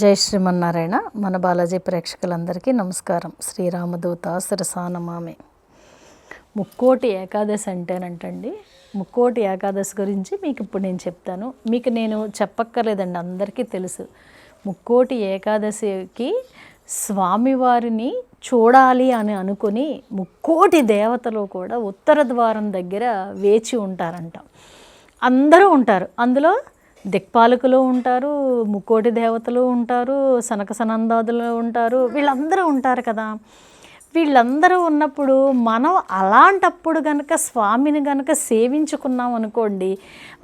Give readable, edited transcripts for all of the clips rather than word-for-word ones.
జై శ్రీమన్నారాయణ. మన బాలాజీ ప్రేక్షకులందరికీ నమస్కారం. శ్రీరామదూత శిరసానమామి. ముక్కోటి ఏకాదశి అంటేనంటండి, ముక్కోటి ఏకాదశి గురించి మీకు ఇప్పుడు నేను చెప్తాను. మీకు నేను చెప్పక్కర్లేదండి, అందరికీ తెలుసు. ముక్కోటి ఏకాదశికి స్వామివారిని చూడాలి అని అనుకుని ముక్కోటి దేవతలు కూడా ఉత్తర ద్వారం దగ్గర వేచి ఉంటారంట. అందరూ ఉంటారు. అందులో దిక్పాలకులు ఉంటారు, ముక్కోటి దేవతలు ఉంటారు, సనక సనందాదులు ఉంటారు, వీళ్ళందరూ ఉంటారు కదా. వీళ్ళందరూ ఉన్నప్పుడు మనం అలాంటప్పుడు గనక స్వామిని గనక సేవించుకున్నాం అనుకోండి,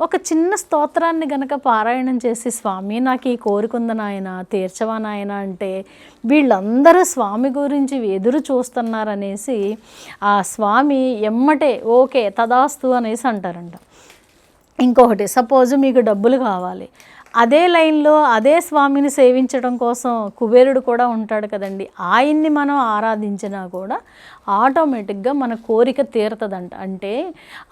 ఒక చిన్న స్తోత్రాన్ని గనక పారాయణం చేసి, స్వామి నాకు ఈ కోరికుంది నాయన, తీర్చవా నాయన అంటే, వీళ్ళందరూ స్వామి గురించి ఎదురు చూస్తున్నారనేసి ఆ స్వామి ఎమ్మటే ఓకే తదాస్తు అనేసి అంటారంట. ఇంకొకటి, సపోజ్ మీకు డబ్బులు కావాలి, అదే లైన్లో అదే స్వామిని సేవించడం కోసం కుబేరుడు కూడా ఉంటాడు కదండి. ఆయన్ని మనం ఆరాధించినా కూడా ఆటోమేటిక్గా మన కోరిక తీరుతుందంట. అంటే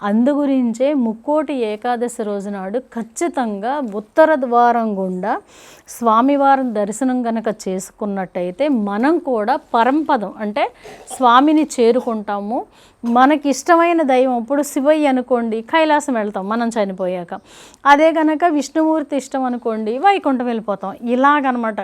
అందుగురించే ముక్కోటి ఏకాదశి రోజు నాడు ఖచ్చితంగా ఉత్తర ద్వారం గుండా స్వామివారి దర్శనం కనుక చేసుకున్నట్టయితే మనం కూడా పరంపదం అంటే స్వామిని చేరుకుంటాము. మనకి ఇష్టమైన దైవం, ఇప్పుడు శివయ్య అనుకోండి కైలాసం వెళ్తాం మనం చనిపోయాక, అదే కనుక విష్ణుమూర్తి ఇష్టం అనుకోండి వైకుంఠం వెళ్ళిపోతాం. ఇలాగనమాట.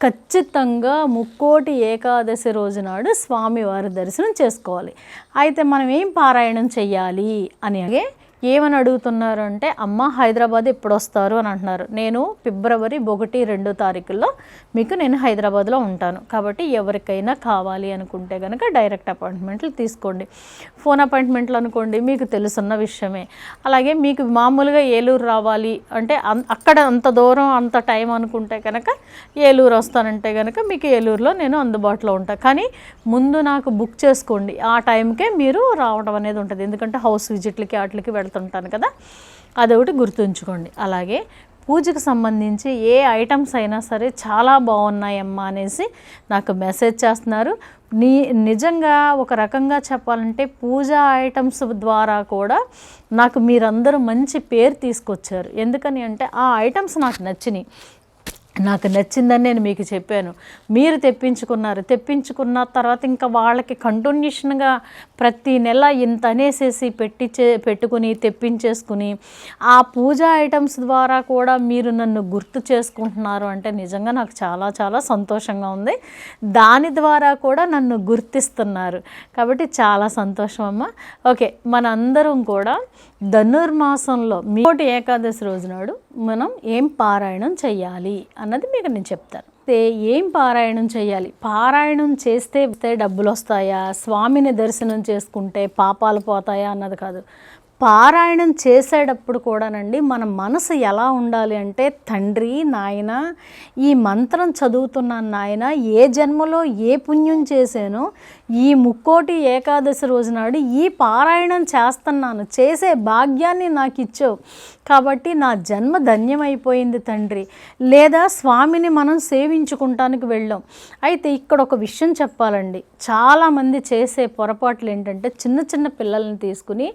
ఖచ్చితంగా ముక్కోటి ఏకాదశి రోజు నాడు స్వామివారి దర్శనం చేసుకోవాలి. అయితే మనం ఏం పారాయణం చెయ్యాలి అని ఏమని అడుగుతున్నారు అంటే, అమ్మ హైదరాబాద్ ఎప్పుడు వస్తారు అని అంటున్నారు. నేను ఫిబ్రవరి 1-2 తారీఖుల్లో మీకు నేను హైదరాబాద్లో ఉంటాను. కాబట్టి ఎవరికైనా కావాలి అనుకుంటే కనుక డైరెక్ట్ అపాయింట్మెంట్లు తీసుకోండి. ఫోన్ అపాయింట్మెంట్లు అనుకోండి మీకు తెలుసున్న విషయమే. అలాగే మీకు మామూలుగా ఏలూరు రావాలి అంటే అక్కడ అంత దూరం అంత టైం అనుకుంటే కనుక ఏలూరు వస్తానంటే కనుక మీకు ఏలూరులో నేను అందుబాటులో ఉంటాను. కానీ ముందు నాకు బుక్ చేసుకోండి, ఆ టైంకే మీరు రావడం అనేది ఉంటుంది. ఎందుకంటే హౌస్ విజిట్లకి వాటికి వెళ్తుంటాను కదా, అదొకటి గుర్తుంచుకోండి. అలాగే పూజకు సంబంధించి ఏ ఐటమ్స్ అయినా సరే చాలా బాగున్నాయమ్మా అనేసి నాకు మెసేజ్ చేస్తున్నారు. నిజంగా ఒక రకంగా చెప్పాలంటే పూజా ఐటమ్స్ ద్వారా కూడా నాకు మీరందరూ మంచి పేరు తీసుకొచ్చారు. ఎందుకని అంటే ఆ ఐటమ్స్ నాకు నచ్చినాయి. నాకు నచ్చిందని నేను మీకు చెప్పాను, మీరు తెప్పించుకున్న తర్వాత ఇంకా వాళ్ళకి కంటిన్యూషన్గా ప్రతి నెల ఇంత అనేసేసి పెట్టుకుని తెప్పించేసుకుని ఆ పూజా ఐటమ్స్ ద్వారా కూడా మీరు నన్ను గుర్తు చేసుకుంటున్నారు అంటే నిజంగా నాకు చాలా చాలా సంతోషంగా ఉంది. దాని ద్వారా కూడా నన్ను గుర్తిస్తున్నారు కాబట్టి చాలా సంతోషం అమ్మ. ఓకే, మనందరం కూడా ధనుర్మాసంలో ముక్కోటి ఏకాదశి రోజు నాడు మనం ఏం పారాయణం చెయ్యాలి అన్నది మీకు నేను చెప్తాను. ఏం పారాయణం చేయాలి, పారాయణం చేస్తే డబ్బులు వస్తాయా, స్వామిని దర్శనం చేసుకుంటే పాపాలు పోతాయా అన్నది కాదు. పారాయణం చేసేటప్పుడు కూడానండి మన మనసు ఎలా ఉండాలి అంటే, తండ్రి నాయన ఈ మంత్రం చదువుతున్నాను నాయన, ఏ జన్మలో ఏ పుణ్యం చేశానో ఈ ముక్కోటి ఏకాదశి రోజు నాడు ఈ పారాయణం చేస్తున్నాను, చేసే భాగ్యాన్ని నాకు ఇచ్చావు కాబట్టి నా జన్మ ధన్యమైపోయింది తండ్రి. లేదా స్వామిని మనం సేవించుకుంటానికి వెళ్ళాం. అయితే ఇక్కడ ఒక విషయం చెప్పాలండి, చాలామంది చేసే పొరపాట్లు ఏంటంటే చిన్న చిన్న పిల్లల్ని తీసుకుని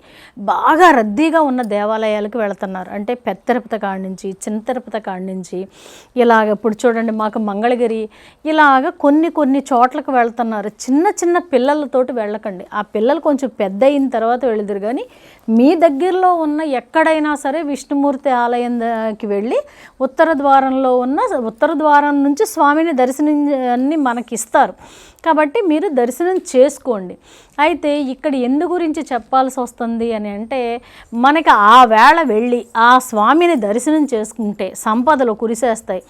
బాగా రద్దీగా ఉన్న దేవాలయాలకు వెళుతున్నారు. అంటే పెద్ద తిరుపతి కాడి నుంచి చిన్న తిరుపతి కాడి నుంచి ఇలాగ ఇప్పుడు చూడండి మాకు మంగళగిరి ఇలాగ కొన్ని చోట్లకు వెళ్తున్నారు. చిన్న చిన్న పిల్లలతోటి వెళ్ళకండి. ఆ పిల్లలు కొంచెం పెద్ద అయిన తర్వాత వెళుదురు. కానీ మీ దగ్గరలో ఉన్న ఎక్కడైనా సరే విష్ణుమూర్తి ఆలయానికి వెళ్ళి ఉత్తర ద్వారం నుంచి స్వామిని దర్శనాన్ని మనకిస్తారు కాబట్టి మీరు దర్శనం చేసుకోండి. అయితే ఇక్కడ ఎందు గురించి చెప్పాల్సి వస్తుంది అని అంటే, మనకి ఆ వేళ వెళ్ళి ఆ స్వామిని దర్శనం చేసుకుంటే సంపదలు కురిసేస్తాయి.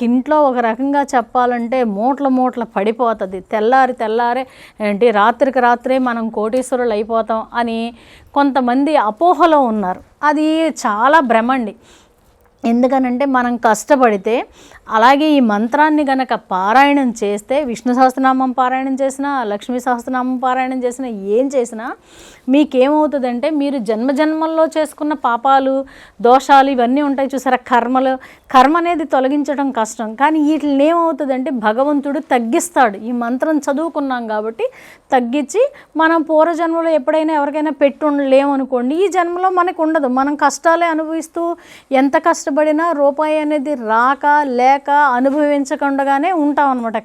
ఇంట్లో ఒక రకంగా చెప్పాలంటే మూటలు పడిపోతుంది. తెల్లారే ఏంటి రాత్రికి రాత్రే మనం కోటీశ్వరులు అయిపోతాం అని కొంతమంది అపోహలో ఉన్నారు. అది చాలా భ్రమండి. ఎందుకనంటే మనం కష్టపడితే అలాగే ఈ మంత్రాన్ని గనక పారాయణం చేస్తే, విష్ణు సహస్రనామం పారాయణం చేసినా లక్ష్మీ సహస్రనామం పారాయణం చేసినా ఏం చేసినా మీకేమవుతుందంటే, మీరు జన్మల్లో చేసుకున్న పాపాలు దోషాలు ఇవన్నీ ఉంటాయి చూసారా, కర్మ అనేది తొలగించడం కష్టం. కానీ వీటిని ఏమవుతుందంటే భగవంతుడు తగ్గిస్తాడు. ఈ మంత్రం చదువుకున్నాం కాబట్టి తగ్గించి, మనం పూర్వజన్మలో ఎప్పుడైనా ఎవరికైనా పెట్టుండలేమనుకోండి, ఈ జన్మలో మనకు ఉండదు. మనం కష్టాలే అనుభవిస్తూ ఎంత కష్టపడి కష్టపడినా రూపాయి అనేది రాక లేక అనుభవించకుండానే ఉంటాం అనమాట.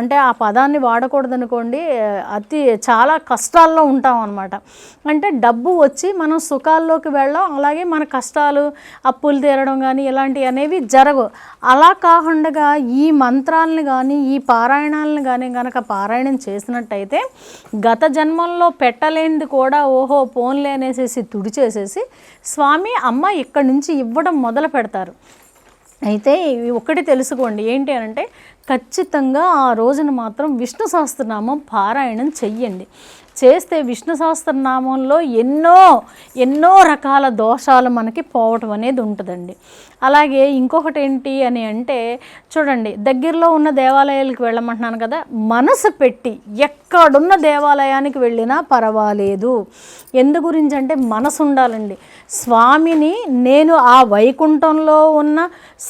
అంటే ఆ పదాన్ని వాడకూడదు అనుకోండి, చాలా కష్టాల్లో ఉంటాం అనమాట. అంటే డబ్బు వచ్చి మనం సుఖాల్లోకి వెళ్ళాం, అలాగే మన కష్టాలు అప్పులు తీరడం కానీ ఇలాంటివి అనేవి జరగవు. అలా కాకుండా ఈ మంత్రాలను కానీ ఈ పారాయణాలను కానీ కనుక పారాయణం చేసినట్టయితే గత జన్మల్లో పెట్టలేనిది కూడా ఓహో పోన్లే అనేసి తుడిచేసేసి స్వామి అమ్మ ఇక్కడి నుంచి ఇవ్వడం మొదలు పెడతారు. అయితే ఒకటి తెలుసుకోండి, ఏంటి అంటే ఖచ్చితంగా ఆ రోజున మాత్రం విష్ణు సహస్రనామం పారాయణం చెయ్యండి. చేస్తే విష్ణు సహస్రనామంలో ఎన్నో రకాల దోషాలు మనకి పోవటం అనేది ఉంటుందండి. అలాగే ఇంకొకటి ఏంటి అని అంటే చూడండి, దగ్గరలో ఉన్న దేవాలయాలకు వెళ్ళమంటున్నాను కదా, మనసు పెట్టి ఎక్కడున్న దేవాలయానికి వెళ్ళినా పర్వాలేదు. ఎందు గురించి అంటే మనసు ఉండాలండి. స్వామిని నేను ఆ వైకుంఠంలో ఉన్న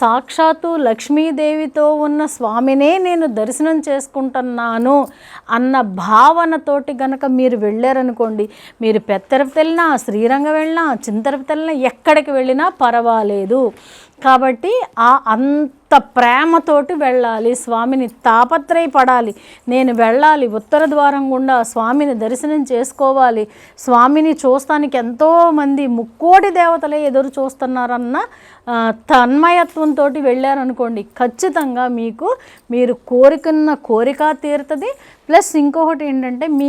సాక్షాత్తు లక్ష్మీదేవితో ఉన్న స్వామినే నేను దర్శనం చేసుకుంటున్నాను అన్న భావనతోటి గనక మీరు వెళ్ళారనుకోండి, మీరు పెత్తరపు వెళ్ళినా, శ్రీరంగం వెళ్ళినా, చింతరపు వెళ్ళినా, ఎక్కడికి వెళ్ళినా పర్వాలేదు. కాబట్టి అంత ప్రేమతోటి వెళ్ళాలి, స్వామిని తాపత్రయపడాలి. నేను వెళ్ళాలి, ఉత్తర ద్వారం గుండా స్వామిని దర్శనం చేసుకోవాలి, స్వామిని చూస్తానికి ఎంతోమంది ముక్కోటి దేవతలే ఎదురు చూస్తున్నారన్న తన్మయత్వంతో వెళ్ళారనుకోండి, ఖచ్చితంగా మీరు కోరుకున్న కోరిక తీరుతుంది. ప్లస్ ఇంకొకటి ఏంటంటే మీ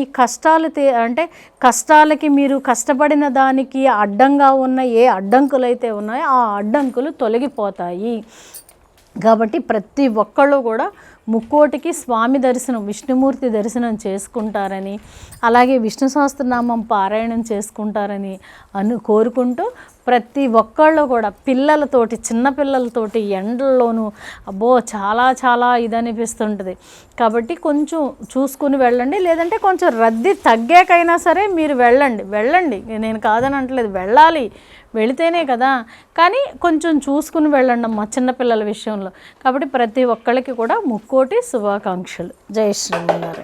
కష్టాలకి మీరు కష్టపడిన దానికి అడ్డంగా ఉన్న ఏ అడ్డంకులు అయితే ఉన్నాయో ఆ అడ్డంకులు తొలగిపోతాయి. కాబట్టి ప్రతి ఒక్కళ్ళు కూడా ముక్కోటికి స్వామి దర్శనం, విష్ణుమూర్తి దర్శనం చేసుకుంటారని, అలాగే విష్ణు సహస్రనామం పారాయణం చేసుకుంటారని కోరుకుంటూ ప్రతి ఒక్కళ్ళు కూడా పిల్లలతోటి, చిన్నపిల్లలతోటి ఎండల్లోనూ చాలా ఇదనిపిస్తుంటుంది. కాబట్టి కొంచెం చూసుకుని వెళ్ళండి, లేదంటే కొంచెం రద్దీ తగ్గాకైనా సరే మీరు వెళ్ళండి. నేను కాదని అంటలేదు, వెళ్ళాలి, వెళితేనే కదా. కానీ కొంచెం చూసుకుని వెళ్ళండి అమ్మ చిన్నపిల్లల విషయంలో. కాబట్టి ప్రతి ఒక్కళ్ళకి కూడా ముక్కోటి శుభాకాంక్షలు. జై శ్రీమన్నారాయణ.